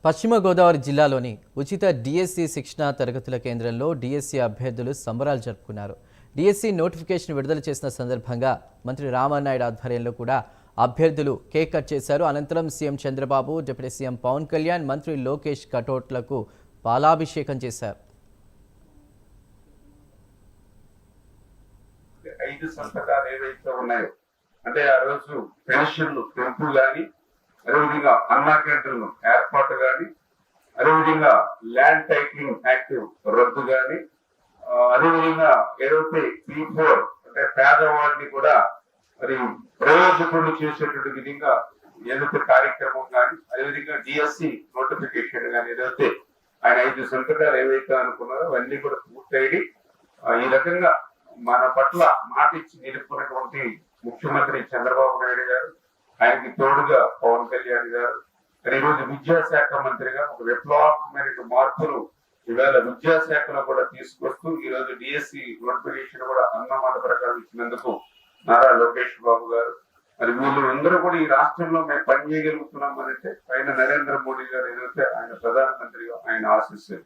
పశ్చిమ గోదావరి జిల్లాలోని ఉచిత డిఎస్సి శిక్షణా తరగతుల కేంద్రంలో డిఎస్సి అభ్యర్థులు సంబరాలు జరుపుకున్నారు. డిఎస్సి నోటిఫికేషన్ విడుదల చేసిన సందర్భంగా మంత్రి రామానాయుడు ఆధ్వర్యంలో కూడా అభ్యర్థులు కేక్ కట్ చేశారు. అనంతరం CM Chandrababu, deputy CM Pawan Kalyan, మంత్రి లోకేష్ కటౌట్లకు పాలాభిషేకం చేశారు. అంటే ఆ రోజు పెన్షన్లు పెంపు గాని, అదేవిధంగా అన్నా క్యాంటీన్లు ఏర్పాటు గాని, అదేవిధంగా ల్యాండ్ టైటిలింగ్ యాక్ట్ రద్దు గాని, అదేవిధంగా ఏదైతే P4 అంటే పేదవాడిని కూడా మరి ప్రయోజకులు చేసేటువంటి విధంగా ఏదైతే కార్యక్రమం కానీ, అదేవిధంగా డిఎస్సి నోటిఫికేషన్ కానీ ఏదైతే ఆయన 5 సంతకాలు ఏవైతే అనుకున్నారో అవన్నీ కూడా పూర్తయి ఈ రకంగా మన పట్ల మాట ఇచ్చి నిలుపుకున్నటువంటి ముఖ్యమంత్రి చంద్రబాబు నాయుడు గారు, ఆయనకి తోడుగా పవన్ కళ్యాణ్ గారు, ఈ రోజు విద్యాశాఖ మంత్రిగా ఒక విప్లవాత్మకమైన మార్పులు ఇవాళ విద్యాశాఖలో కూడా తీసుకొస్తూ ఈ రోజు డిఎస్సి నోటిఫికేషన్ కూడా అన్నమాట ప్రకారం ఇచ్చినందుకు నారా లోకేష్ బాబు గారు, మరి వీళ్ళు అందరూ కూడా ఈ రాష్ట్రంలో మేము పనిచేయగలుగుతున్నాం అంటే ఆయన నరేంద్ర మోడీ గారు ఏదైతే ఆయన ప్రధానమంత్రిగా ఆయన ఆశిస్తారు.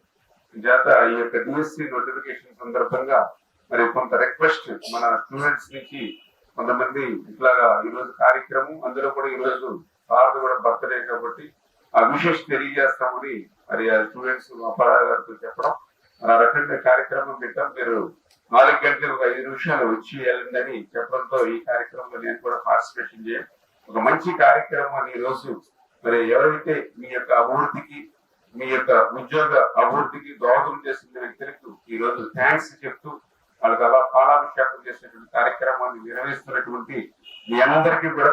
చేత ఈ యొక్క డిఎస్సి నోటిఫికేషన్ సందర్భంగా మరి కొంత రిక్వెస్ట్ మన స్టూడెంట్స్ నుంచి కొంతమంది ఇట్లాగా ఈ రోజు కార్యక్రమం, అందులో కూడా ఈ రోజు సార్ కూడా బర్త్డే కాబట్టి ఆ విషెస్ తెలియజేస్తామని మరి ఆ స్టూడెంట్స్ అప్పారావు గారితో చెప్పడం, ఆ రకంగా కార్యక్రమం పెట్టాం. మీరు 4 గంటలకు 5 నిమిషాలు వచ్చి వెళ్ళిందని చెప్పడంతో ఈ కార్యక్రమంలో నేను కూడా పార్టిసిపేషన్ చేయాలి. ఒక మంచి కార్యక్రమాన్ని ఈ రోజు మరి ఎవరైతే మీ యొక్క అభివృద్ధికి, మీ యొక్క ఉద్యోగ అభివృద్ధికి దోహదం చేసిన వ్యక్తులకు ఈ రోజు థ్యాంక్స్ చెప్తూ వాళ్ళకి అలా పాలాభిషేకం చేసేటువంటి కార్యక్రమాన్ని నిర్వహిస్తున్నటువంటి మీ అందరికీ కూడా